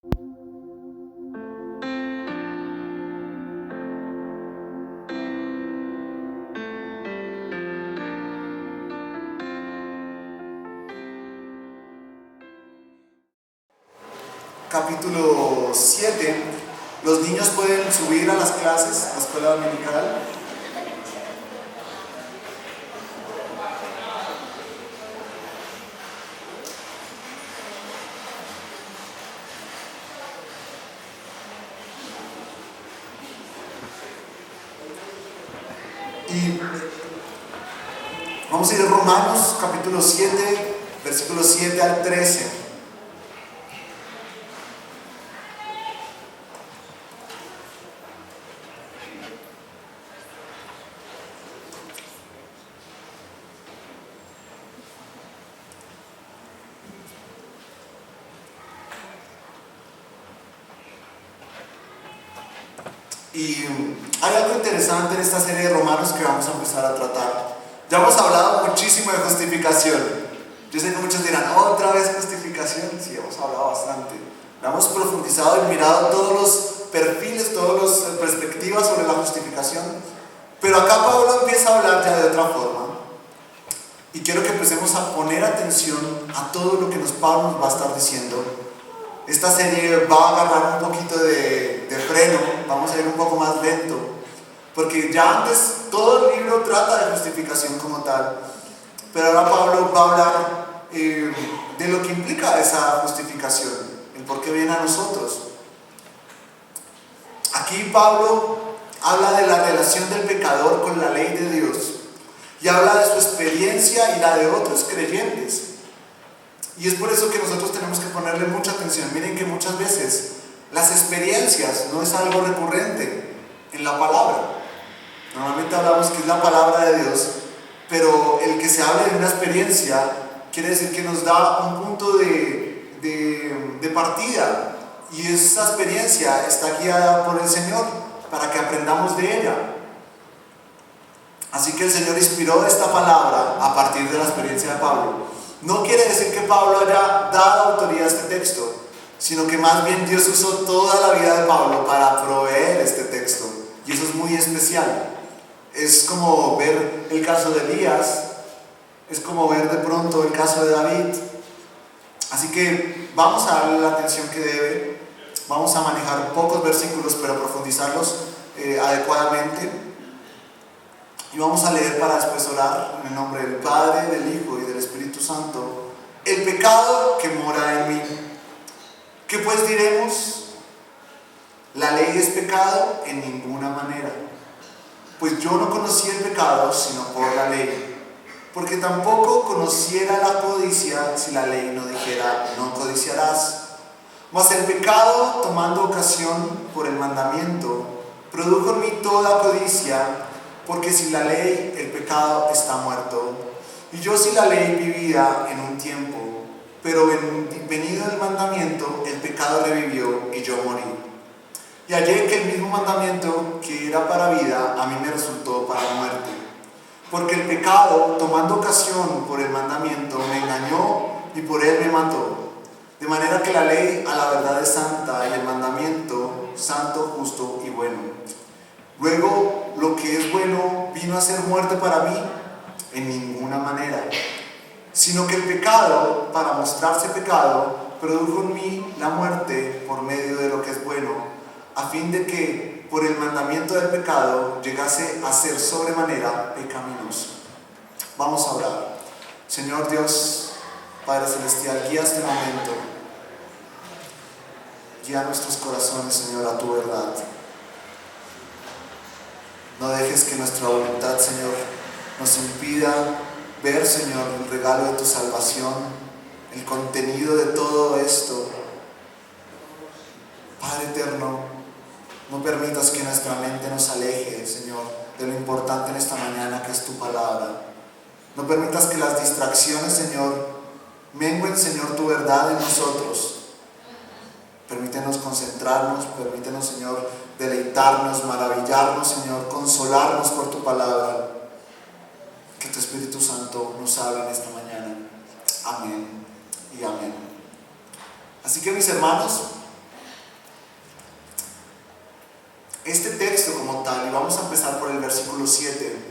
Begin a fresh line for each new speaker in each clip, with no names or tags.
Capítulo 7. Los niños pueden subir a las clases, a la escuela dominical. Y vamos a ir a Romanos, capítulo 7, versículos 7 al 13. Y hay algo interesante en esta serie de Romanos que vamos a empezar a tratar. Ya hemos hablado muchísimo de justificación. Yo sé que muchos dirán, ¿otra vez justificación? Sí, hemos hablado bastante. Hemos profundizado y mirado todos los perfiles, todas las perspectivas sobre la justificación. Pero acá Pablo empieza a hablar ya de otra forma. Y quiero que empecemos a poner atención a todo lo que Pablo nos va a estar diciendo. Esta serie va a agarrar un poquito de freno, vamos a ir un poco más lento, porque ya antes todo el libro trata de justificación como tal, pero ahora Pablo va a hablar de lo que implica esa justificación, el por qué viene a nosotros. Aquí Pablo habla de la relación del pecador con la ley de Dios y habla de su experiencia y la de otros creyentes. Y es por eso que nosotros tenemos que ponerle mucha atención. Miren que muchas veces las experiencias no es algo recurrente en la palabra. Normalmente hablamos que es la palabra de Dios, pero el que se hable de una experiencia quiere decir que nos da un punto de partida. Y esa experiencia está guiada por el Señor para que aprendamos de ella. Así que el Señor inspiró esta palabra a partir de la experiencia de Pablo. No quiere decir que Pablo haya dado autoría a este texto, sino que más bien Dios usó toda la vida de Pablo para proveer este texto. Y eso es muy especial. Es como ver el caso de Elías, es como ver de pronto el caso de David. Así que vamos a darle la atención que debe. Vamos a manejar pocos versículos, pero profundizarlos adecuadamente. Y vamos a leer para después orar en el nombre del Padre, del Hijo y del Espíritu Santo. El pecado que mora en mí. ¿Qué pues diremos? ¿La ley es pecado? En ninguna manera. Pues yo no conocí el pecado sino por la ley. Porque tampoco conociera la codicia si la ley no dijera, no codiciarás. Mas el pecado, tomando ocasión por el mandamiento, produjo en mí toda codicia. Porque sin la ley el pecado está muerto. Y yo sin la ley vivía en un tiempo, pero venido el mandamiento, el pecado revivió y yo morí. Y hallé que el mismo mandamiento que era para vida, a mí me resultó para muerte. Porque el pecado, tomando ocasión por el mandamiento, me engañó y por él me mató. De manera que la ley a la verdad es santa y el mandamiento santo, justo y bueno. Luego, lo que es bueno vino a ser muerte para mí en ninguna manera, sino que el pecado, para mostrarse pecado, produjo en mí la muerte por medio de lo que es bueno, a fin de que por el mandamiento del pecado llegase a ser sobremanera pecaminoso. Vamos a orar. Señor Dios, Padre Celestial, guía este momento, guía nuestros corazones, Señor, a tu verdad. No dejes que nuestra voluntad, Señor, nos impida ver, Señor, el regalo de tu salvación, el contenido de todo esto. Padre eterno, no permitas que nuestra mente nos aleje, Señor, de lo importante en esta mañana que es tu palabra. No permitas que las distracciones, Señor, mengüen, Señor, tu verdad en nosotros. Permítenos concentrarnos, permítenos, Señor, deleitarnos, maravillarnos, Señor, consolarnos por tu palabra. Que tu Espíritu Santo nos hable en esta mañana. Amén y amén. Así que, mis hermanos, este texto como tal, y vamos a empezar por el versículo 7,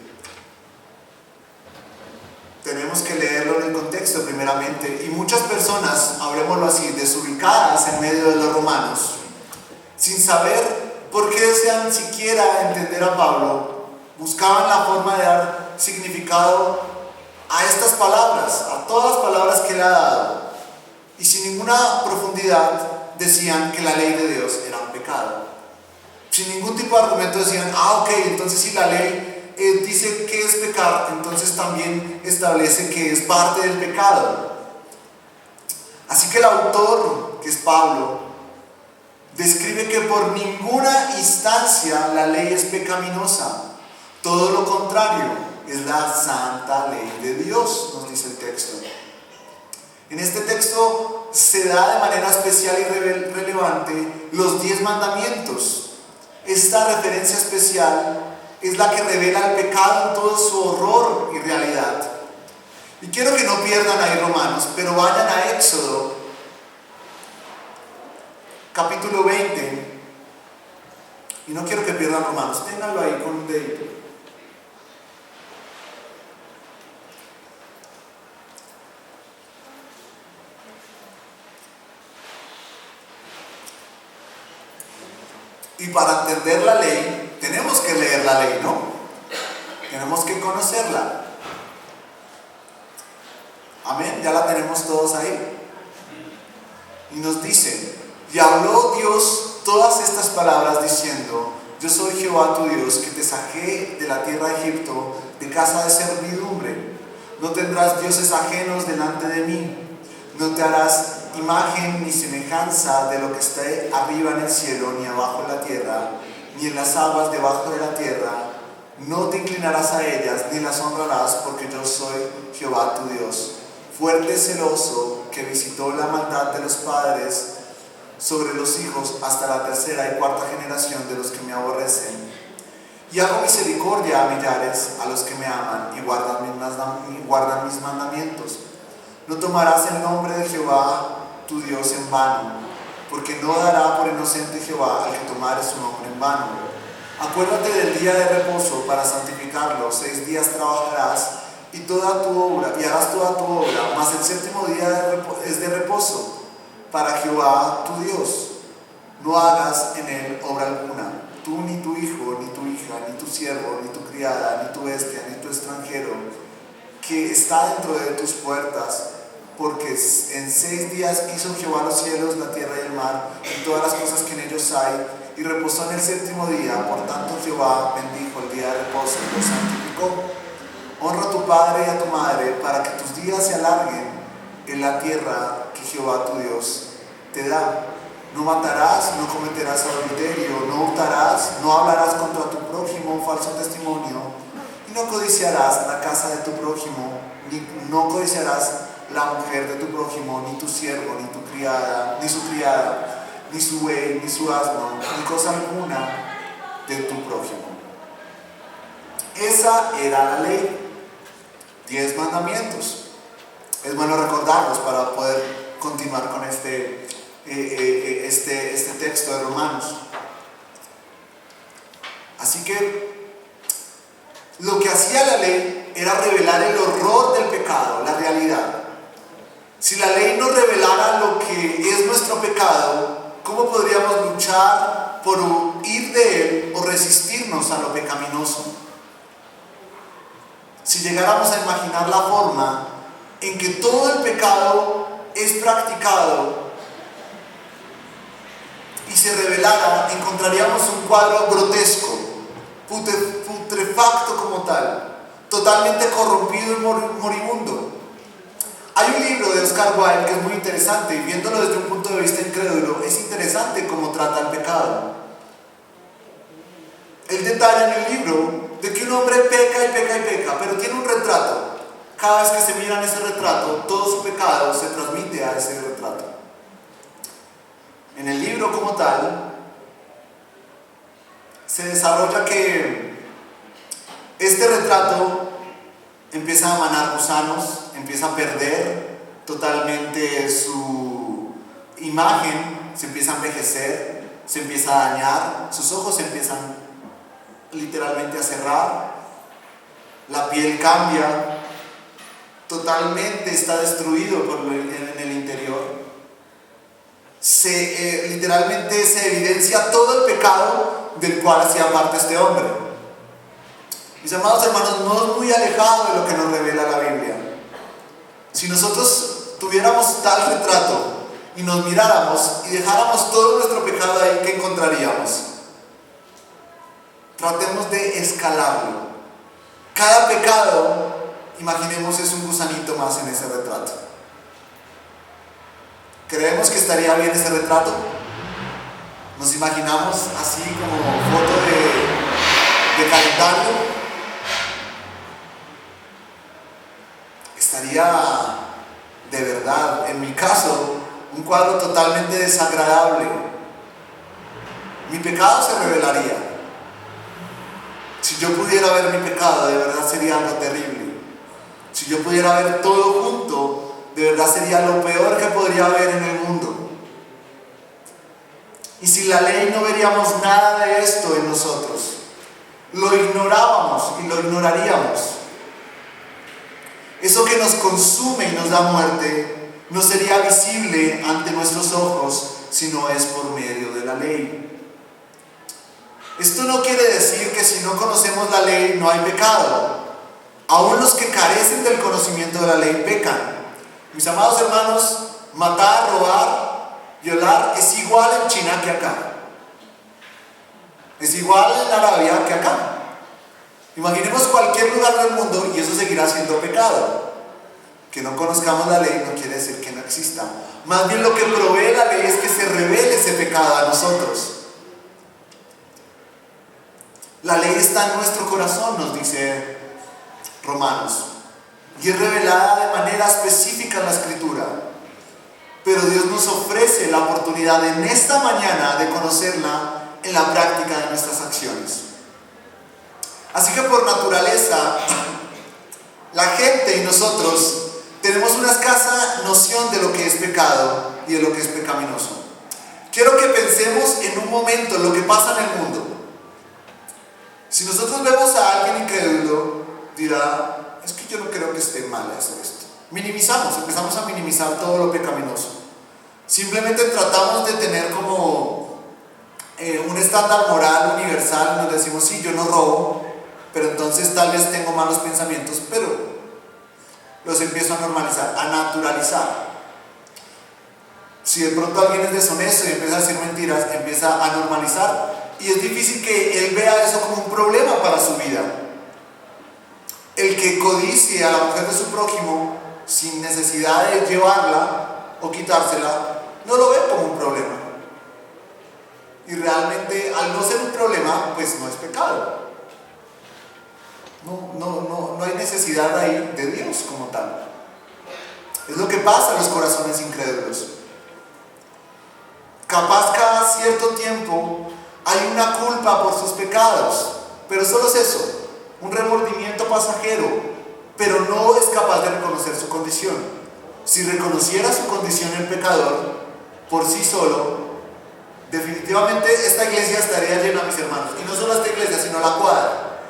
tenemos que leerlo en el contexto primeramente, y muchas personas, hablemoslo así, desubicadas en medio de los romanos, sin saber por qué desean siquiera entender a Pablo, buscaban la forma de dar significado a estas palabras, a todas las palabras que él ha dado, y sin ninguna profundidad decían que la ley de Dios era un pecado. Sin ningún tipo de argumento decían, ok, entonces si la ley dice que es pecar, entonces también establece que es parte del pecado. Así que el autor, que es Pablo, describe que por ninguna instancia la ley es pecaminosa. Todo lo contrario, es la santa ley de Dios, nos dice el texto. En este texto se da de manera especial y relevante los 10 mandamientos. Esta referencia especial es la que revela el pecado en todo su horror y realidad. Y quiero que no pierdan ahí Romanos, pero vayan a Éxodo, capítulo 20. Y no quiero que pierdan Romanos, ténganlo ahí con un dedito. Y para entender la ley, tenemos que leer la ley, ¿no? Tenemos que conocerla. Amén, ya la tenemos todos ahí. Y nos dice, y habló Dios todas estas palabras diciendo, yo soy Jehová tu Dios, que te saqué de la tierra de Egipto, de casa de servidumbre. No tendrás dioses ajenos delante de mí. No te harás imagen ni semejanza de lo que esté arriba en el cielo, ni abajo en la tierra, ni en las aguas debajo de la tierra. No te inclinarás a ellas, ni las honrarás, porque yo soy Jehová tu Dios, fuerte y celoso, que visitó la maldad de los padres sobre los hijos hasta la tercera y cuarta generación de los que me aborrecen. Y hago misericordia a millares, a los que me aman y guardan mis mandamientos. No tomarás el nombre de Jehová tu Dios en vano, porque no dará por inocente Jehová al que tomare su nombre en vano. Acuérdate del día de reposo para santificarlo. 6 días trabajarás y harás toda tu obra, mas el séptimo día es de reposo para Jehová tu Dios. No hagas en él obra alguna, tú ni tu hijo, ni tu hija, ni tu siervo, ni tu criada, ni tu bestia, ni tu extranjero, que está dentro de tus puertas, porque en 6 días hizo Jehová los cielos, la tierra y el mar, y todas las cosas que en ellos hay, y reposó en el séptimo día. Por tanto Jehová bendijo el día de reposo y lo santificó. Honra a tu padre y a tu madre, para que tus días se alarguen en la tierra que Jehová tu Dios te da. No matarás, no cometerás adulterio, no hurtarás, no hablarás contra tu prójimo falso testimonio, y no codiciarás la casa de tu prójimo, no codiciarás la mujer de tu prójimo, ni tu siervo, ni tu criada, ni su criada, ni su buey, ni su asno, ni cosa alguna de tu prójimo. Esa era la ley. 10 mandamientos. Es bueno recordarlos para poder continuar con este texto de Romanos. Así que lo que hacía la ley era revelar el horror del pecado, la realidad. Si la ley no revelara lo que es nuestro pecado, ¿cómo podríamos luchar por huir de él o resistirnos a lo pecaminoso? Si llegáramos a imaginar la forma en que todo el pecado es practicado y se revelara, encontraríamos un cuadro grotesco, putrefacto como tal, totalmente corrompido y moribundo. Hay un libro de Oscar Wilde que es muy interesante, y viéndolo desde un punto de vista incrédulo, es interesante cómo trata el pecado. Él detalla en el libro de que un hombre peca y peca y peca, pero tiene un retrato. Cada vez que se mira en ese retrato, todo su pecado se transmite a ese retrato. En el libro como tal, se desarrolla que este retrato empieza a emanar gusanos, empieza a perder totalmente su imagen, se empieza a envejecer, se empieza a dañar, sus ojos se empiezan literalmente a cerrar, la piel cambia, totalmente está destruido en el interior. Literalmente se evidencia todo el pecado del cual hacía parte este hombre. Mis amados hermanos, no es muy alejado de lo que nos revela la Biblia. Si nosotros tuviéramos tal retrato y nos miráramos y dejáramos todo nuestro pecado ahí, ¿qué encontraríamos? Tratemos de escalarlo. Cada pecado, imaginemos, es un gusanito más en ese retrato. ¿Creemos que estaría bien ese retrato? Nos imaginamos así como foto de calendario. Estaría de verdad, en mi caso, un cuadro totalmente desagradable. Mi pecado se revelaría. Si yo pudiera ver mi pecado, de verdad sería algo terrible. Si yo pudiera ver todo junto, de verdad sería lo peor que podría haber en el mundo. Y sin la ley no veríamos nada de esto en nosotros. Lo ignorábamos y lo ignoraríamos. Eso que nos consume y nos da muerte no sería visible ante nuestros ojos si no es por medio de la ley. Esto no quiere decir que si no conocemos la ley no hay pecado. Aún los que carecen del conocimiento de la ley pecan. Mis amados hermanos, matar, robar, violar es igual en China que acá. Es igual en Arabia que acá. Imaginemos cualquier lugar del mundo y eso seguirá siendo pecado. Que no conozcamos la ley no quiere decir que no exista. Más bien lo que provee la ley es que se revele ese pecado a nosotros. La ley está en nuestro corazón, nos dice Romanos, y es revelada de manera específica en la Escritura. Pero Dios nos ofrece la oportunidad en esta mañana de conocerla en la práctica de nuestras acciones. Así que por naturaleza, la gente y nosotros tenemos una escasa noción de lo que es pecado y de lo que es pecaminoso. Quiero que pensemos en un momento en lo que pasa en el mundo. Si nosotros vemos a alguien incrédulo, dirá, es que yo no creo que esté mal hacer esto. Empezamos a minimizar todo lo pecaminoso. Simplemente tratamos de tener como un estándar moral universal. Nos decimos, sí, yo no robo, pero entonces tal vez tengo malos pensamientos, pero los empiezo a normalizar, a naturalizar. Si de pronto alguien es deshonesto y empieza a decir mentiras, empieza a normalizar. Y es difícil que él vea eso como un problema para su vida. El que codicie a la mujer de su prójimo sin necesidad de llevarla o quitársela, no lo ve como un problema. Y realmente, al no ser un problema, pues no es pecado. No hay necesidad ahí de Dios como tal. Es lo que pasa en los corazones incrédulos. Capaz cada cierto tiempo hay una culpa por sus pecados, pero solo es eso, un remordimiento pasajero, pero no es capaz de reconocer su condición. Si reconociera su condición el pecador por sí solo, definitivamente esta iglesia estaría llena, mis hermanos, y no solo esta iglesia, sino la cuadra,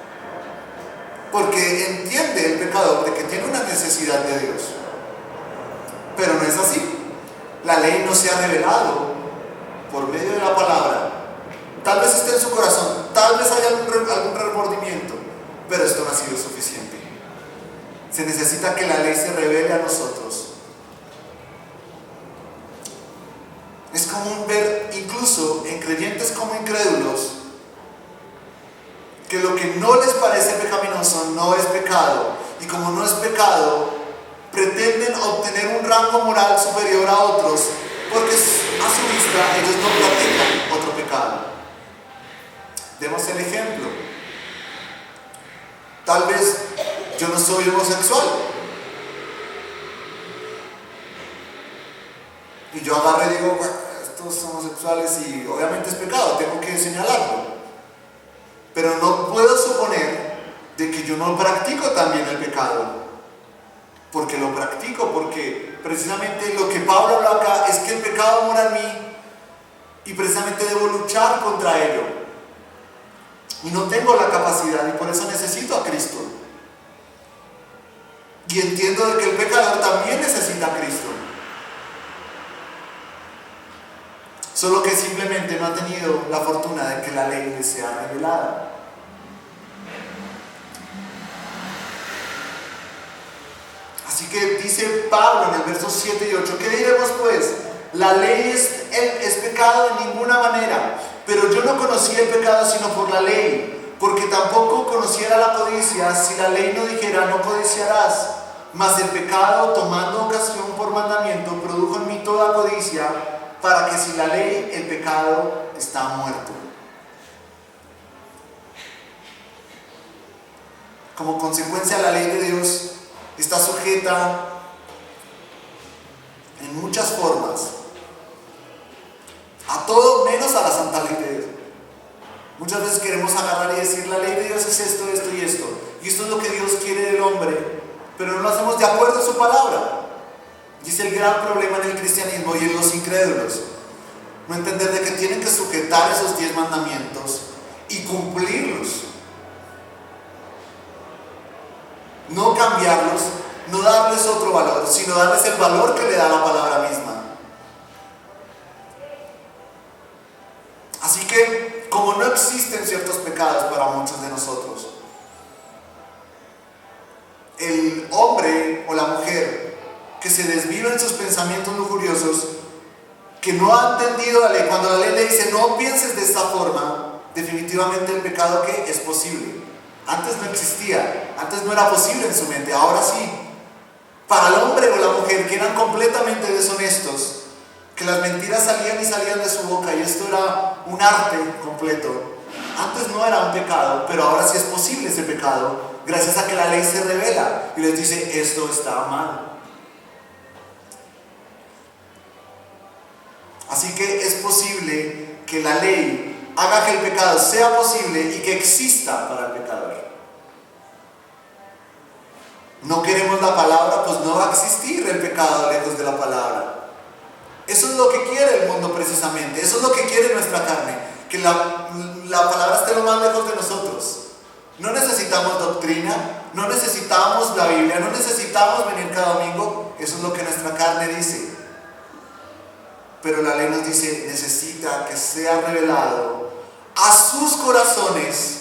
porque entiende el pecador de que tiene una necesidad de Dios. Pero no es así. La ley no se ha revelado por medio de la palabra. Tal vez esté en su corazón, tal vez haya algún remordimiento, pero esto no ha sido suficiente. Se necesita que la ley se revele a nosotros. Es común ver, incluso en creyentes como incrédulos, que lo que no les parece pecaminoso no es pecado, y como no es pecado, pretenden obtener un rango moral superior a otros, porque a su vista ellos no practican otro pecado. Demos el ejemplo. Tal vez yo no soy homosexual y yo agarro y digo, bueno, estos son homosexuales y obviamente es pecado, tengo que señalarlo. Pero no puedo suponer de que yo no practico también el pecado, porque lo practico, porque precisamente lo que Pablo habla acá es que el pecado mora en mí y precisamente debo luchar contra ello. Y no tengo la capacidad y por eso necesito a Cristo. Y entiendo de que el pecador también necesita a Cristo. Solo que simplemente no ha tenido la fortuna de que la ley le sea revelada. Así que dice Pablo en el verso 7 y 8, ¿qué diremos pues? La ley es pecado de ninguna manera, pero yo no conocía el pecado sino por la ley, porque tampoco conociera la codicia si la ley no dijera no codiciarás. Mas el pecado, tomando ocasión por mandamiento, produjo en mí toda codicia, para que sin la ley el pecado está muerto. Como consecuencia, la ley de Dios está sujeta en muchas formas a todo menos a la santa ley de Dios. Muchas veces queremos agarrar y decir la ley de Dios es esto, esto y esto, y esto es lo que Dios quiere del hombre, pero no lo hacemos de acuerdo a su palabra. Y es el gran problema en el cristianismo y en los incrédulos, no entender de que tienen que sujetar esos 10 mandamientos y cumplirlos, no cambiarlos, no darles otro valor, sino darles el valor que le da la palabra misma. Así que, como no existen ciertos pecados para muchos de nosotros, el hombre o la mujer que se desvive en sus pensamientos lujuriosos, que no ha entendido la ley, cuando la ley le dice no pienses de esta forma, definitivamente el pecado que es posible. Antes no existía, antes no era posible en su mente, ahora sí. Para el hombre o la mujer que eran completamente deshonestos, que las mentiras salían y salían de su boca y esto era un arte completo, antes no era un pecado, pero ahora sí es posible ese pecado, gracias a que la ley se revela y les dice esto está mal. Así que es posible que la ley haga que el pecado sea posible y que exista para el pecador. No queremos la palabra, pues no va a existir el pecado lejos de la palabra. Eso es lo que quiere el mundo precisamente, eso es lo que quiere nuestra carne, que la palabra esté lo más lejos de nosotros. No necesitamos doctrina, no necesitamos la Biblia, no necesitamos venir cada domingo, eso es lo que nuestra carne dice. Pero la ley nos dice, necesita que sea revelado a sus corazones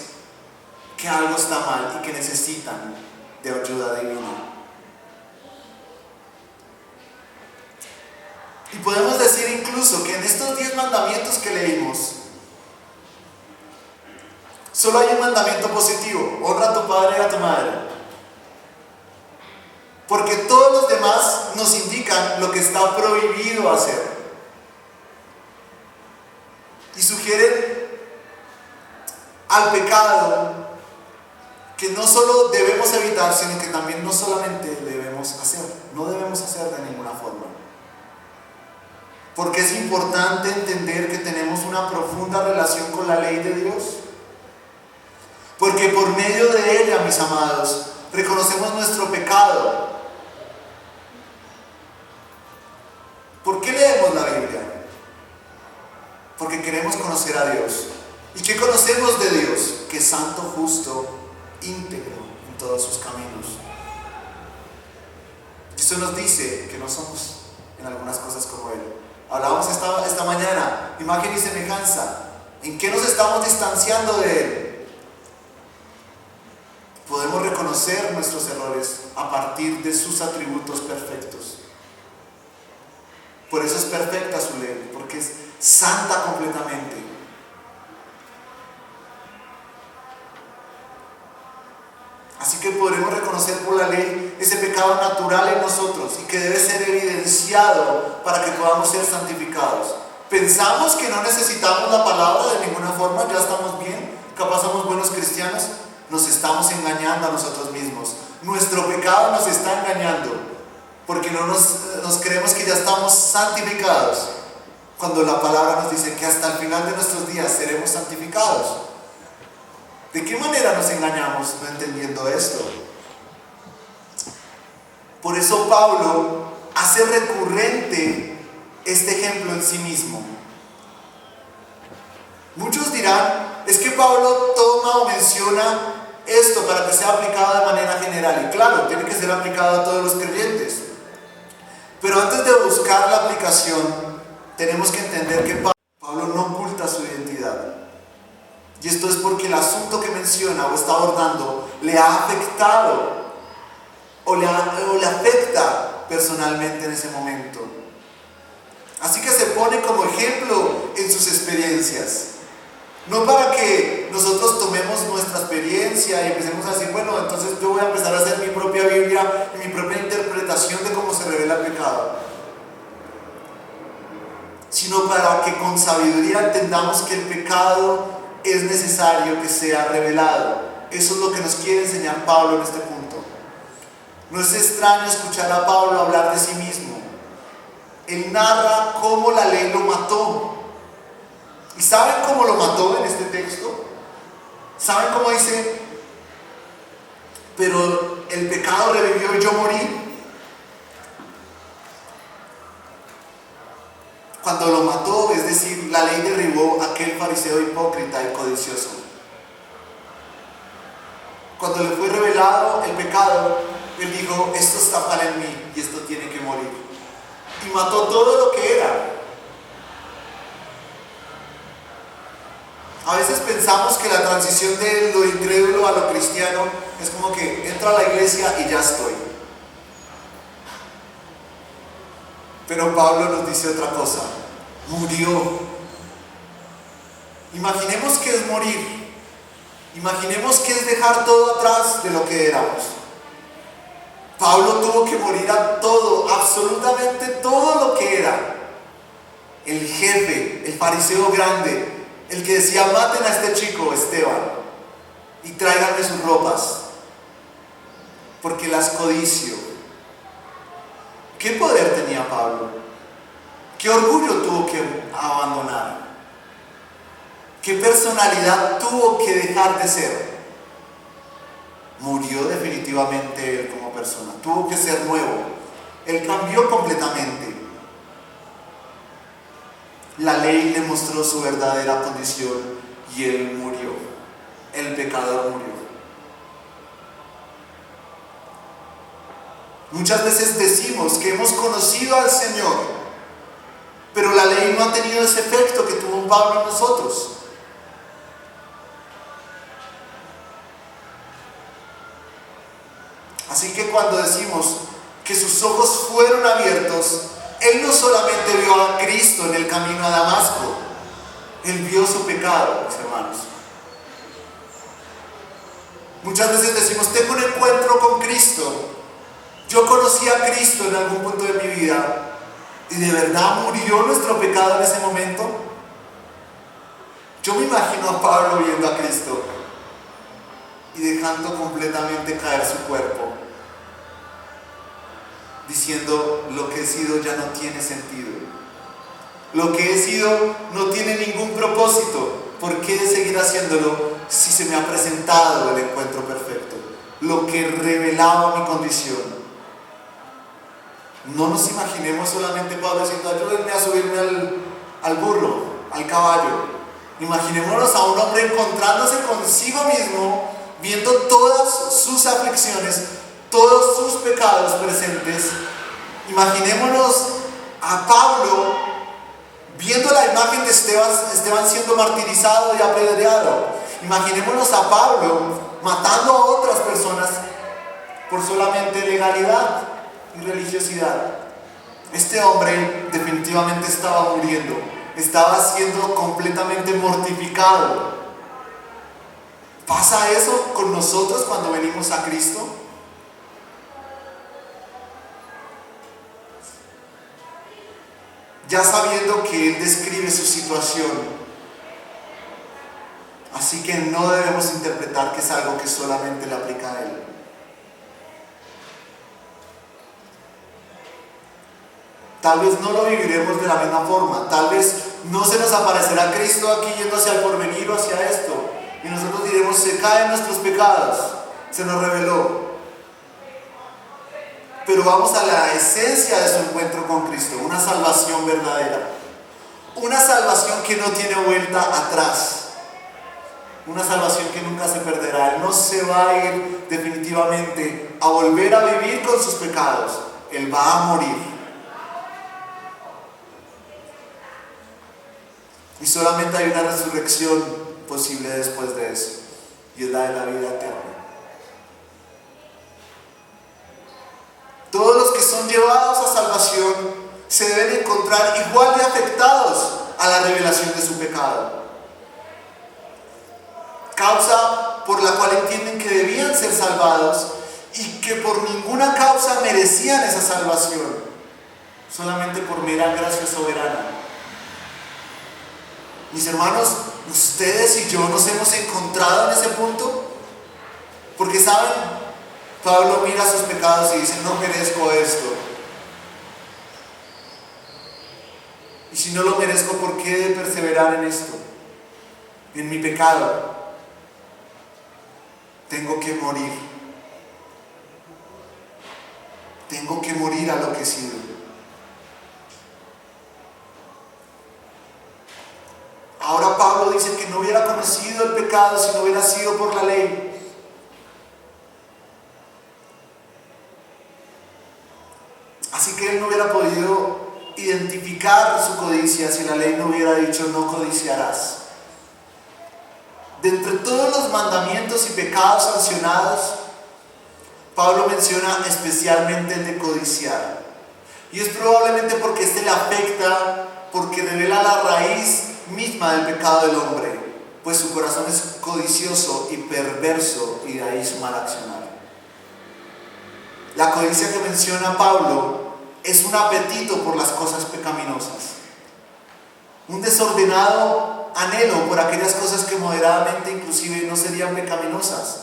que algo está mal y que necesitan de ayuda divina. Y podemos decir incluso que en estos 10 mandamientos que leímos, solo hay un mandamiento positivo: honra a tu padre y a tu madre. Porque todos los demás nos indican lo que está prohibido hacer. Y sugieren al pecado que no solo debemos evitar, sino que también no solamente debemos hacer, no debemos hacer de ninguna forma. Porque es importante entender que tenemos una profunda relación con la ley de Dios. Porque por medio de ella, mis amados, reconocemos nuestro pecado. ¿Por qué leemos la Biblia? Porque queremos conocer a Dios. ¿Y qué conocemos de Dios? Que es santo, justo, íntegro en todos sus caminos. Eso nos dice que no somos en algunas cosas como Él. Hablábamos esta mañana, imagen y semejanza. ¿En qué nos estamos distanciando de Él? Podemos reconocer nuestros errores a partir de sus atributos perfectos. Por eso es perfecta su ley, porque es santa completamente. Así que podremos reconocer por la ley ese pecado natural en nosotros y que debe ser evidenciado para que podamos ser santificados. Pensamos que no necesitamos la palabra de ninguna forma, ya estamos bien, capaz somos buenos cristianos. Nos estamos engañando a nosotros mismos. Nuestro pecado nos está engañando porque no nos creemos que ya estamos santificados, cuando la palabra nos dice que hasta el final de nuestros días seremos santificados. ¿De qué manera nos engañamos no entendiendo esto? Por eso Pablo hace recurrente este ejemplo en sí mismo. Muchos dirán, es que Pablo toma o menciona esto para que sea aplicado de manera general. Y claro, tiene que ser aplicado a todos los creyentes. Pero antes de buscar la aplicación, tenemos que entender que Pablo no oculta su identidad. Y esto es porque el asunto que menciona o está abordando le ha afectado o le afecta personalmente en ese momento. Así que se pone como ejemplo en sus experiencias. No para que nosotros tomemos nuestra experiencia y empecemos a decir, bueno, entonces yo voy a empezar a hacer mi propia Biblia y mi propia interpretación de cómo se revela el pecado. Sino para que con sabiduría entendamos que el pecado es necesario que sea revelado. Eso es lo que nos quiere enseñar Pablo en este punto. No es extraño escuchar a Pablo hablar de sí mismo. Él narra cómo la ley lo mató. ¿Y saben cómo lo mató en este texto? ¿Saben cómo dice? Pero el pecado revivió y yo morí. Cuando lo mató, es decir, la ley derribó a aquel fariseo hipócrita y codicioso. Cuando le fue revelado el pecado, él dijo, esto está mal en mí y esto tiene que morir. Y mató todo lo que era. A veces pensamos que la transición de lo incrédulo a lo cristiano es como que entro a la iglesia y ya estoy. Pero Pablo nos dice otra cosa. Murió. Imaginemos que es morir. Imaginemos que es dejar todo atrás de lo que éramos. Pablo tuvo que morir a todo, absolutamente todo lo que era. El jefe, el fariseo grande, el que decía, maten a este chico, Esteban, y tráiganme sus ropas, porque las codicio. ¿Qué poder tenía Pablo? ¿Qué orgullo tuvo que abandonar? ¿Qué personalidad tuvo que dejar de ser? Murió definitivamente él como persona, tuvo que ser nuevo. Él cambió completamente. La ley le mostró su verdadera condición y él murió. El pecador murió. Muchas veces decimos que hemos conocido al Señor, pero la ley no ha tenido ese efecto que tuvo Pablo en nosotros. Así que cuando decimos que sus ojos fueron abiertos, él no solamente vio a Cristo en el camino a Damasco, él vio su pecado, mis hermanos. Muchas veces decimos, tengo un encuentro con Cristo. Yo conocí a Cristo en algún punto de mi vida. ¿Y de verdad murió nuestro pecado en ese momento? Yo me imagino a Pablo viendo a Cristo y dejando completamente caer su cuerpo, diciendo, lo que he sido ya no tiene sentido. Lo que he sido no tiene ningún propósito. ¿Por qué seguir haciéndolo si se me ha presentado el encuentro perfecto? Lo que revelaba mi condición. No nos imaginemos solamente Pablo diciendo, ayúdenme a subirme al burro, al caballo. Imaginémonos a un hombre encontrándose consigo mismo, viendo todas sus aflicciones, todos sus pecados presentes. Imaginémonos a Pablo viendo la imagen de Esteban siendo martirizado y apedreado. Imaginémonos a Pablo matando a otras personas por solamente legalidad y religiosidad. Este hombre definitivamente estaba muriendo, estaba siendo completamente mortificado. ¿Pasa eso con nosotros cuando venimos a Cristo? Ya sabiendo que Él describe su situación, así que no debemos interpretar que es algo que solamente le aplica a Él. Tal vez no lo viviremos de la misma forma, tal vez no se nos aparecerá Cristo aquí yendo hacia el porvenir o hacia esto, y nosotros diremos, se caen nuestros pecados, se nos reveló. Pero vamos a la esencia de su encuentro con Cristo, una salvación verdadera. una salvación que no tiene vuelta atrás. Una salvación que nunca se perderá. Él no se va a ir definitivamente a volver a vivir con sus pecados. Él va a morir. Y solamente hay una resurrección posible después de eso. Y es la de la vida eterna. Todos los que son llevados a salvación se deben encontrar igual de afectados a la revelación de su pecado. Causa por la cual entienden que debían ser salvados y que por ninguna causa merecían esa salvación, solamente por mera gracia soberana. Mis hermanos, ustedes y yo nos hemos encontrado en ese punto, porque saben, Pablo mira sus pecados y dice: no merezco esto. Y si no lo merezco, ¿por qué he de perseverar en esto? En mi pecado. Tengo que morir. Tengo que morir a lo que he sido. Ahora Pablo dice que no hubiera conocido el pecado si no hubiera sido por la ley. Así que él no hubiera podido identificar su codicia si la ley no hubiera dicho: no codiciarás. De entre todos los mandamientos y pecados sancionados, Pablo menciona especialmente el de codiciar. Y es probablemente porque este le afecta, porque revela la raíz misma del pecado del hombre, pues su corazón es codicioso y perverso, y de ahí su mal accionar. La codicia que menciona Pablo es un apetito por las cosas pecaminosas, un desordenado anhelo por aquellas cosas que moderadamente inclusive no serían pecaminosas,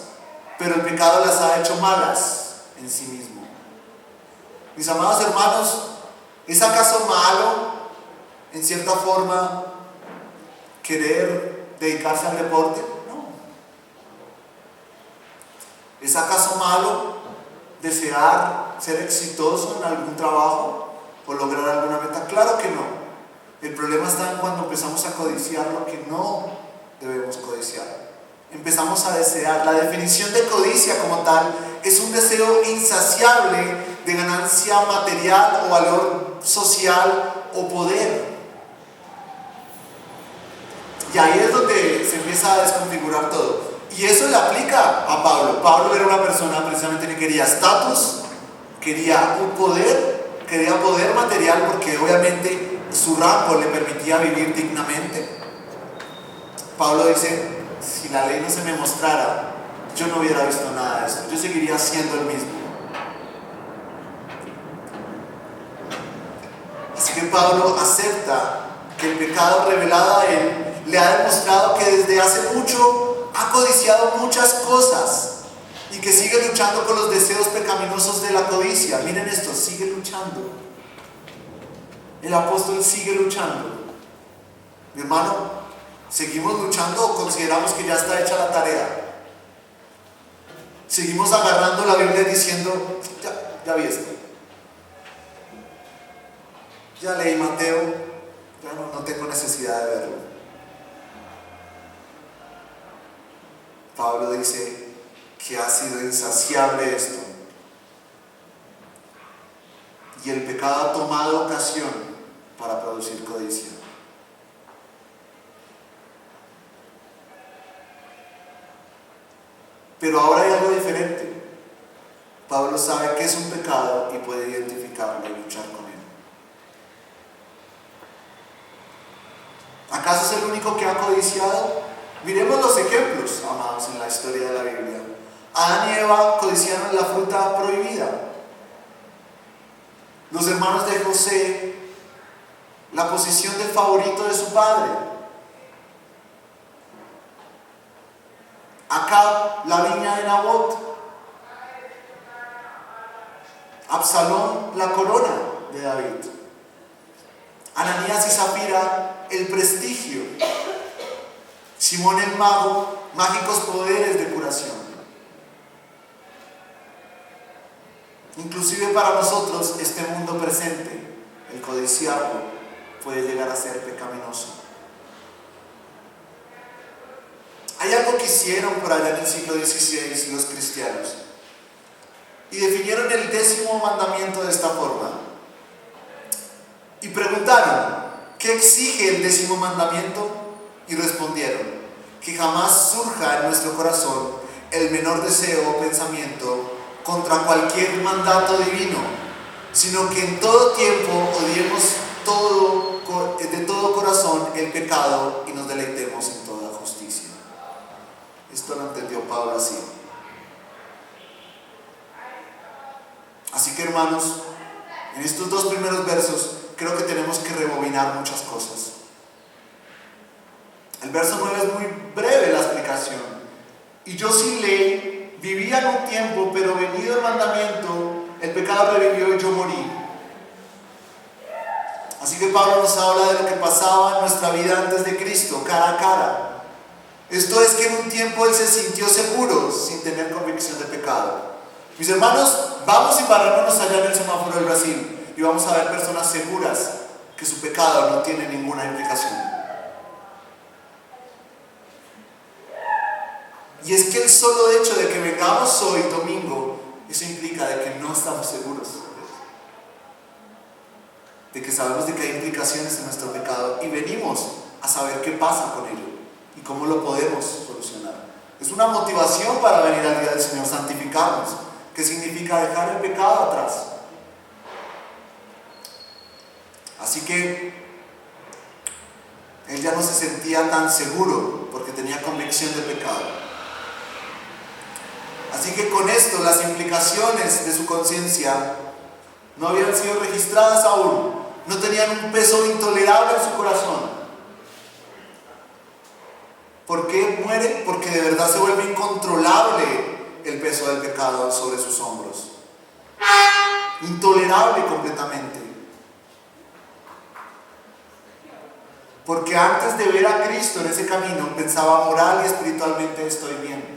pero el pecado las ha hecho malas en sí mismo. Mis amados hermanos, ¿es acaso malo, en cierta forma, querer dedicarse al deporte? No. ¿Es acaso malo desear ser exitoso en algún trabajo o lograr alguna meta? Claro que no. El problema está en cuando empezamos a codiciar lo que no debemos codiciar. Empezamos a desear. La definición de codicia como tal es un deseo insaciable de ganancia material o valor social o poder. Y ahí es donde se empieza a desconfigurar todo. Y eso le aplica a Pablo. Pablo era una persona precisamente que quería estatus, quería un poder, quería poder material, porque obviamente su rango le permitía vivir dignamente. Pablo dice: si la ley no se me mostrara, yo no hubiera visto nada de esto, yo seguiría siendo el mismo. Así que Pablo acepta que el pecado revelado a él le ha demostrado que desde hace mucho ha codiciado muchas cosas y que sigue luchando con los deseos pecaminosos de la codicia. Miren esto, sigue luchando. El apóstol sigue luchando. Mi hermano, ¿seguimos luchando o consideramos que ya está hecha la tarea? Seguimos agarrando la Biblia diciendo: ya vi esto, ya leí Mateo, ya no tengo necesidad de verlo. Pablo dice que ha sido insaciable esto, y el pecado ha tomado ocasión para producir codicia. Pero ahora hay algo diferente. Pablo sabe que es un pecado y puede identificarlo y luchar con él. ¿Acaso es el único que ha codiciado? Miremos los ejemplos, amados, en la historia de la Biblia. Adán y Eva codiciaron la fruta prohibida. Los hermanos de José, la posición del favorito de su padre. Acab, la viña de Nabot. Absalón, la corona de David. Ananías y Zafira, el prestigio. Simón el mago, mágicos poderes de curación. Inclusive para nosotros este mundo presente, el codiciarlo, puede llegar a ser pecaminoso. Hay algo que hicieron por allá en el siglo XVI los cristianos y definieron el 10º mandamiento de esta forma y preguntaron: ¿qué exige el 10º mandamiento? Y respondieron: que jamás surja en nuestro corazón el menor deseo o pensamiento contra cualquier mandato divino, sino que en todo tiempo odiemos de todo corazón el pecado y nos deleitemos en toda justicia. Esto lo entendió Pablo así. Así que, hermanos, en estos 2 primeros versos creo que tenemos que rebobinar muchas cosas. El verso 9 es muy breve la explicación. Y yo sin ley vivía en un tiempo, pero venido el mandamiento, el pecado revivió y yo morí. Así que Pablo nos habla de lo que pasaba en nuestra vida antes de Cristo, cara a cara. Esto es que en un tiempo él se sintió seguro sin tener convicción de pecado. Mis hermanos, vamos y parémonos allá en el semáforo del Brasil y vamos a ver personas seguras que su pecado no tiene ninguna implicación. Y es que el solo hecho de que vengamos hoy domingo, eso implica de que no estamos seguros, de que sabemos de que hay implicaciones en nuestro pecado y venimos a saber qué pasa con ello y cómo lo podemos solucionar. Es una motivación para venir al día del Señor, santificarnos, que significa dejar el pecado atrás. Así que él ya no se sentía tan seguro porque tenía convicción de pecado. Así que con esto las implicaciones de su conciencia no habían sido registradas aún, no tenían un peso intolerable en su corazón. ¿Por qué muere? Porque de verdad se vuelve incontrolable el peso del pecado sobre sus hombros. Intolerable completamente. Porque antes de ver a Cristo en ese camino pensaba moral y espiritualmente estoy bien.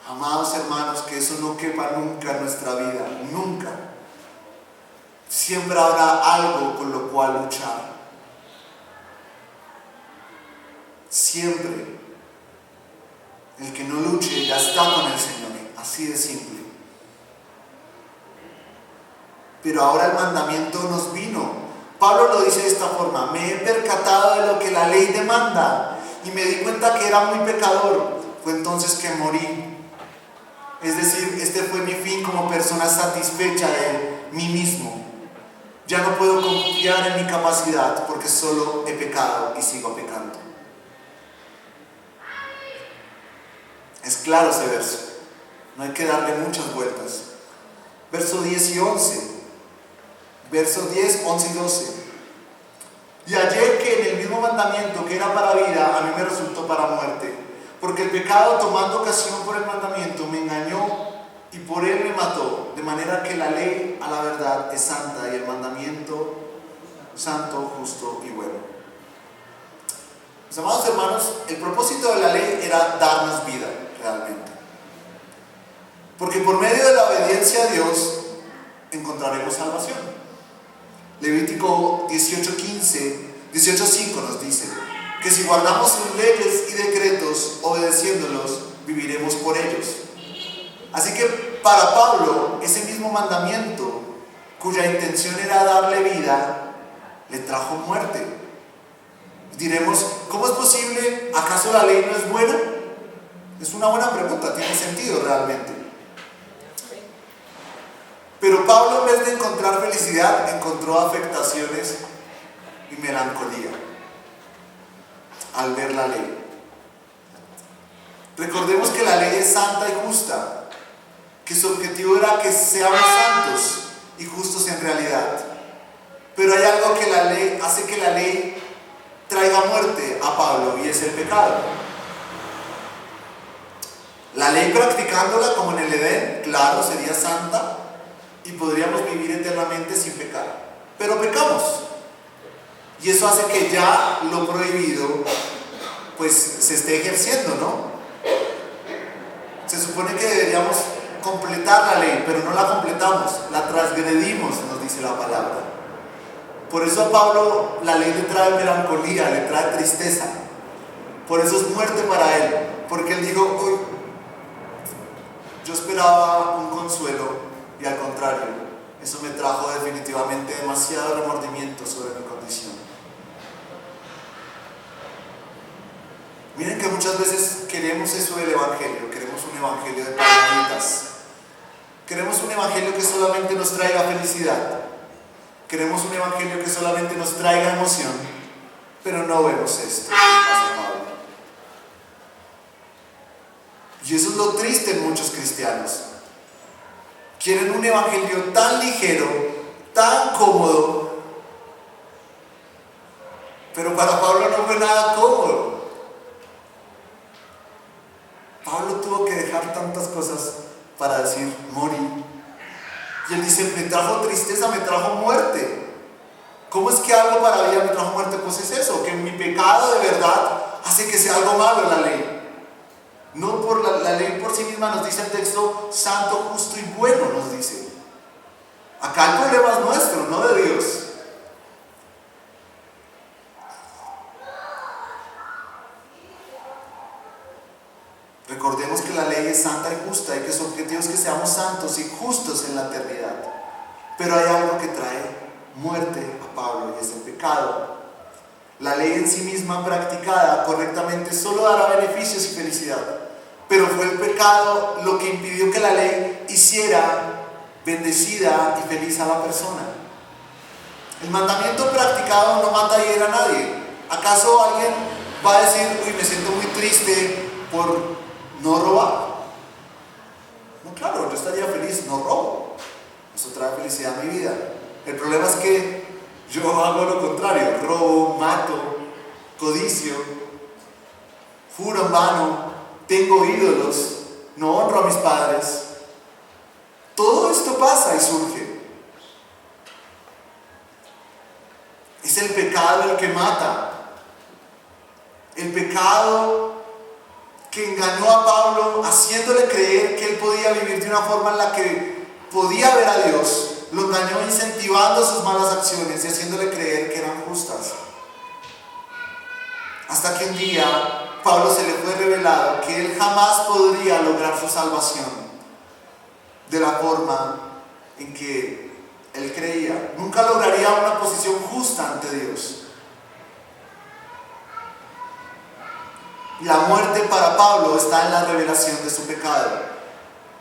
Amados hermanos, que eso no quepa nunca en nuestra vida, nunca. Siempre habrá algo con lo cual luchar. Siempre. El que no luche ya está con el Señor, así de simple. Pero ahora el mandamiento nos vino. Pablo lo dice de esta forma: me he percatado de lo que la ley demanda y me di cuenta que era muy pecador. Fue entonces que morí. Es decir, este fue mi fin como persona satisfecha de mí mismo. Ya no puedo confiar en mi capacidad porque solo he pecado y sigo pecando. Es claro ese verso. No hay que darle muchas vueltas. Verso 10 y 11. Verso 10, 11 y 12. Y hallé que en el mismo mandamiento que era para vida, a mí me resultó para muerte. Porque el pecado, tomando ocasión por el mandamiento, me engañó y por él me mató. De manera que la ley, a la verdad, es santa y el mandamiento santo, justo y bueno. Mis amados hermanos, el propósito de la ley era darnos vida, realmente. Porque por medio de la obediencia a Dios encontraremos salvación. Levítico 18:5 nos dice que si guardamos sus leyes y decretos, obedeciéndolos, viviremos por ellos. Así que para Pablo, ese mismo mandamiento, cuya intención era darle vida, le trajo muerte. Diremos, ¿cómo es posible? ¿Acaso la ley no es buena? Es una buena pregunta, tiene sentido realmente. Pero Pablo, en vez de encontrar felicidad, encontró afectaciones y melancolía al ver la ley. Recordemos que la ley es santa y justa, que su objetivo era que seamos santos y justos en realidad. Pero hay algo que la ley hace que la ley traiga muerte a Pablo, y es el pecado. La ley, practicándola como en el Edén, claro, sería santa y podríamos vivir eternamente sin pecar. Pero pecamos. Y eso hace que ya lo prohibido pues se esté ejerciendo, ¿no? Se supone que deberíamos completar la ley, pero no la completamos, la transgredimos, nos dice la palabra. Por eso a Pablo la ley le trae melancolía, le trae tristeza. Por eso es muerte para él. Porque él dijo, uy, yo esperaba un consuelo y al contrario, eso me trajo definitivamente demasiado remordimiento sobre mi condición. Miren que muchas veces queremos eso del evangelio, queremos un evangelio de palomitas. Queremos un evangelio que solamente nos traiga felicidad. Queremos un evangelio que solamente nos traiga emoción, pero no vemos esto que pasa a Pablo. Y eso es lo triste en muchos cristianos. Quieren un evangelio tan ligero, tan cómodo, pero para Pablo no fue nada cómodo. Pablo tuvo que dejar tantas cosas para decir, morí. Y él dice, me trajo tristeza, me trajo muerte. ¿Cómo es que algo para vida me trajo muerte? Pues es eso, que mi pecado de verdad hace que sea algo malo en la ley. No por la ley por sí misma, nos dice el texto, santo, justo y bueno, nos dice. Acá el problema es nuestro, no de Dios. Recordemos que la ley es santa y justa y que su objetivo es que seamos santos y justos en la eternidad. Pero hay algo que trae muerte a Pablo y es el pecado. La ley en sí misma practicada correctamente solo dará beneficios y felicidad. Pero fue el pecado lo que impidió que la ley hiciera bendecida y feliz a la persona. El mandamiento practicado no mata y hiere a nadie. ¿Acaso alguien va a decir, uy, me siento muy triste por no robar? No, claro, yo estaría feliz, no robo. Eso trae felicidad a mi vida. El problema es que yo hago lo contrario, robo, mato, codicio, juro en vano, tengo ídolos, no honro a mis padres. Todo esto pasa y surge. Es el pecado el que mata. El pecado que engañó a Pablo haciéndole creer que él podía vivir de una forma en la que podía ver a Dios. Lo engañó incentivando sus malas acciones y haciéndole creer que eran justas. Hasta que un día Pablo se le fue revelado que él jamás podría lograr su salvación de la forma en que él creía. Nunca lograría una posición justa ante Dios. La muerte para Pablo está en la revelación de su pecado.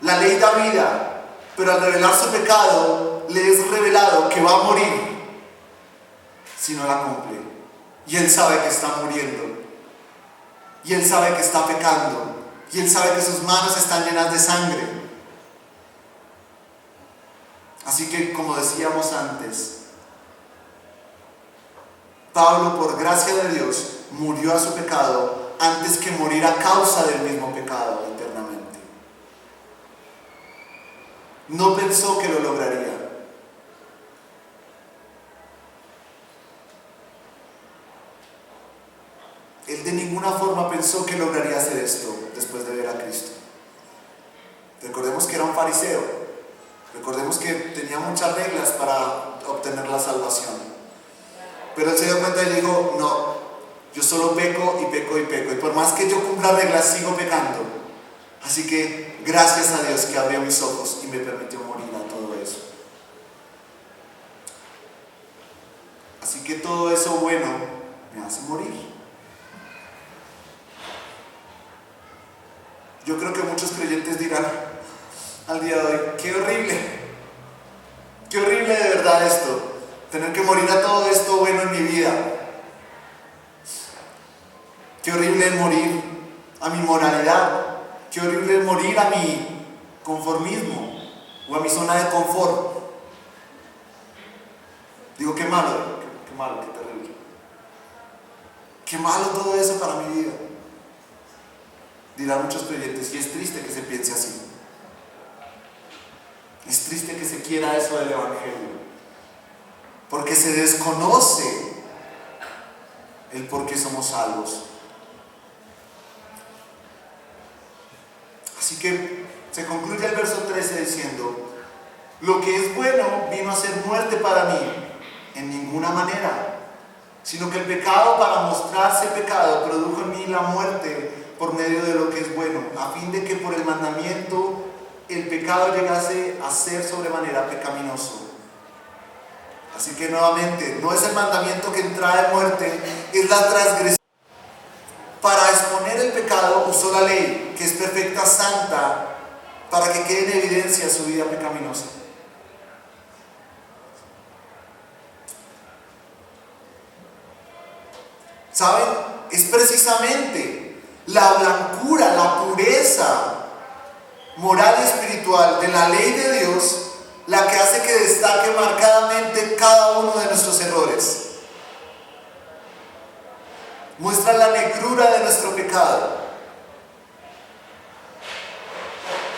La ley da vida, pero al revelar su pecado le es revelado que va a morir si no la cumple. Y él sabe que está muriendo. Y él sabe que está pecando. Y él sabe que sus manos están llenas de sangre. Así que, como decíamos antes, Pablo, por gracia de Dios, murió a su pecado antes que morir a causa del mismo pecado eternamente. No pensó que lo lograría. Él de ninguna forma pensó que lograría hacer esto después de ver a Cristo. Recordemos que era un fariseo. Recordemos que tenía muchas reglas para obtener la salvación. Pero él se dio cuenta y dijo, no, yo solo peco y peco y peco. Y por más que yo cumpla reglas, sigo pecando. Así que gracias a Dios que abrió mis ojos y me permitió morir a todo eso. Así que todo eso bueno me hace morir. Yo creo que muchos creyentes dirán al día de hoy, qué horrible de verdad esto, tener que morir a todo esto bueno en mi vida. Qué horrible es morir a mi moralidad, qué horrible es morir a mi conformismo o a mi zona de confort. Digo, qué malo, qué terrible. Qué malo todo eso para mi vida. Dirán muchos creyentes, y es triste que se piense así. Es triste que se quiera eso del evangelio, porque se desconoce el por qué somos salvos. Así que se concluye el verso 13 diciendo, lo que es bueno vino a ser muerte para mí, en ninguna manera, sino que el pecado, para mostrarse pecado, produjo en mí la muerte por medio de lo que es bueno, a fin de que por el mandamiento el pecado llegase a ser sobremanera pecaminoso. Así que nuevamente, no es el mandamiento que trae muerte, es la transgresión. Para exponer el pecado usó la ley, que es perfecta, santa, para que quede en evidencia su vida pecaminosa. ¿Saben? Es precisamente la blancura, la pureza moral y espiritual de la ley de Dios la que hace que destaque marcadamente cada uno de nuestros errores. Muestra la negrura de nuestro pecado.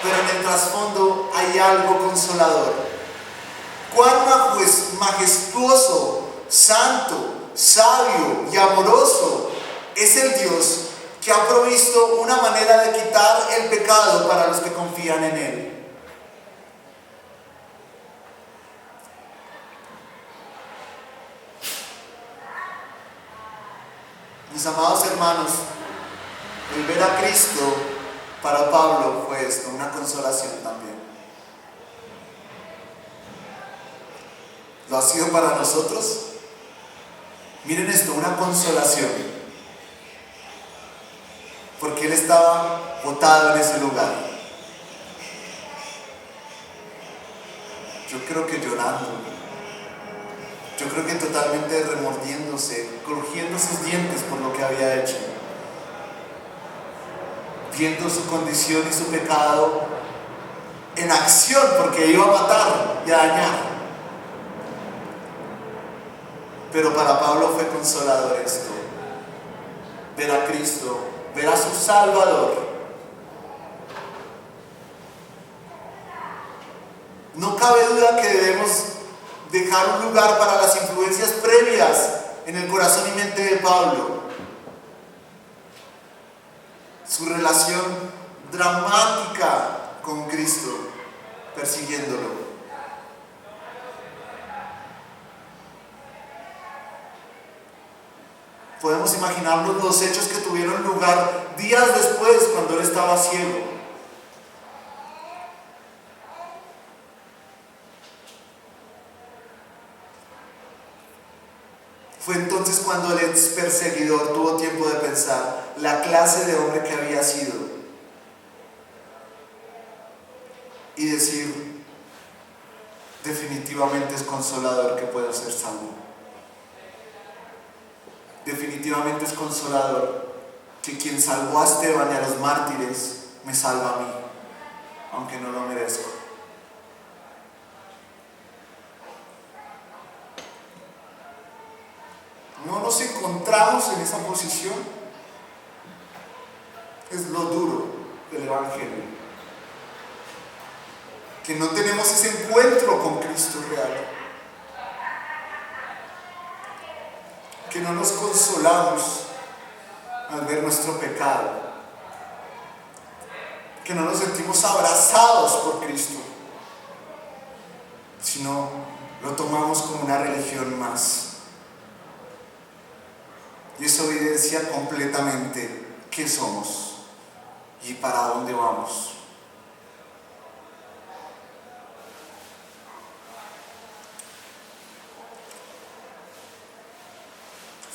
Pero en el trasfondo hay algo consolador. Cuán majestuoso, santo, sabio y amoroso es el Dios que ha provisto una manera de quitar el pecado para los que confían en Él. Mis amados hermanos, el ver a Cristo para Pablo fue esto, una consolación también. ¿Lo ha sido para nosotros? Miren esto, una consolación. Porque él estaba botado en ese lugar. Yo creo que llorando. Yo creo que totalmente remordiéndose, crujiendo sus dientes por lo que había hecho. Viendo su condición y su pecado en acción, porque iba a matar y a dañar. Pero para Pablo fue consolador esto, ver a Cristo, ver a su Salvador. No cabe duda que debemos dejar un lugar para las influencias previas en el corazón y mente de Pablo. Su relación dramática con Cristo, persiguiéndolo. Podemos imaginarnos los hechos que tuvieron lugar días después, cuando él estaba ciego. Fue entonces cuando el ex perseguidor tuvo tiempo de pensar la clase de hombre que había sido y decir: definitivamente es consolador que pueda ser salvo. Definitivamente es consolador que quien salvó a Esteban y a los mártires me salva a mí, aunque no lo merezco. No nos encontramos en esa posición. Es lo duro del Evangelio, que no tenemos ese encuentro con Cristo real, que no nos consolamos al ver nuestro pecado, que no nos sentimos abrazados por Cristo, sino lo tomamos como una religión más. Y eso evidencia completamente qué somos y para dónde vamos.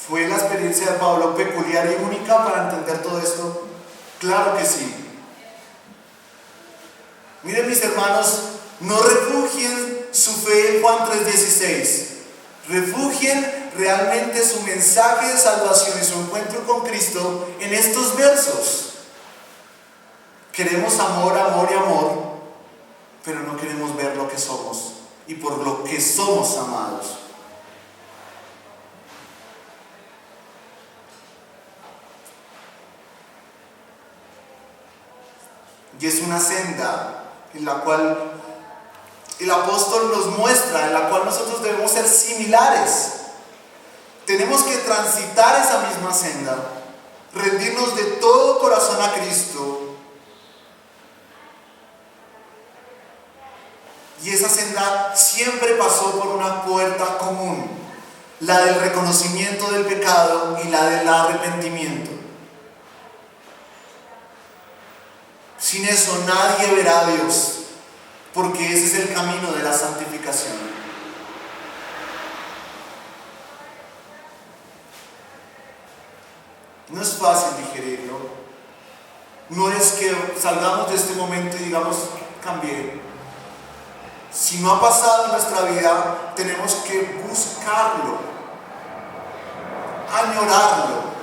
¿Fue la experiencia de Pablo peculiar y única para entender todo esto? Claro que sí. Miren, mis hermanos, no refugien su fe en Juan 3:16. Refugien realmente su mensaje de salvación y su encuentro con Cristo en estos versos. Queremos amor, amor y amor, pero no queremos ver lo que somos y por lo que somos amados. Y es una senda en la cual el apóstol nos muestra, en la cual nosotros debemos ser similares. Tenemos que transitar esa misma senda, rendirnos de todo corazón a Cristo. Y esa senda siempre pasó por una puerta común, la del reconocimiento del pecado y la del arrepentimiento. Sin eso nadie verá a Dios, porque ese es el camino de la santificación. No es fácil digerirlo. No es que salgamos de este momento y digamos, cambié. Si no ha pasado en nuestra vida, tenemos que buscarlo, añorarlo,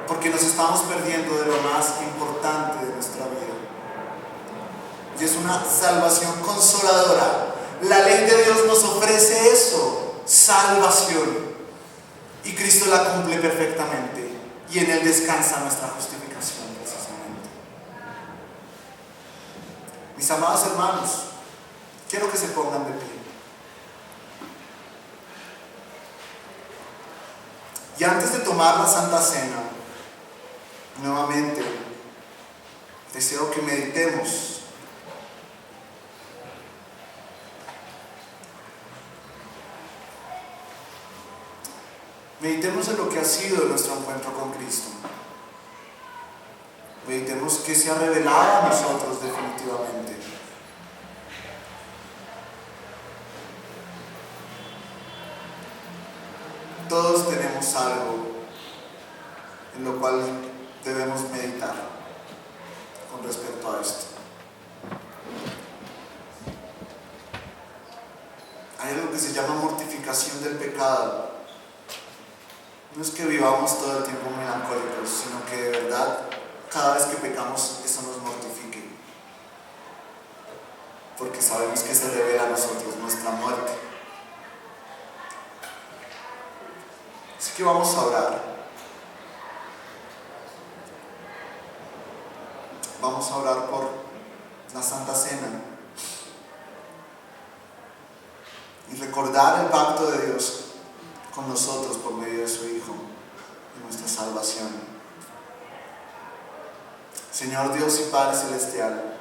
porque nos estamos perdiendo de lo más importante de nuestra vida. Y es una salvación consoladora. La ley de Dios nos ofrece eso, salvación. Y Cristo la cumple perfectamente. Y en Él descansa nuestra justificación, precisamente. Mis amados hermanos, quiero que se pongan de pie. Y antes de tomar la Santa Cena, nuevamente, deseo que meditemos en lo que ha sido nuestro encuentro con Cristo. Meditemos que se ha revelado a nosotros definitivamente. Todos tenemos algo en lo cual debemos meditar con respecto a esto. Hay algo que se llama mortificación del pecado. No es que vivamos todo el tiempo melancólicos, sino que de verdad, cada vez que pecamos, eso nos mortifique. Porque sabemos que se revela a nosotros nuestra muerte. Así que vamos a orar. Vamos a orar por la Santa Cena y recordar el pacto de Dios con nosotros por medio de su Hijo y nuestra salvación. Señor Dios y Padre Celestial,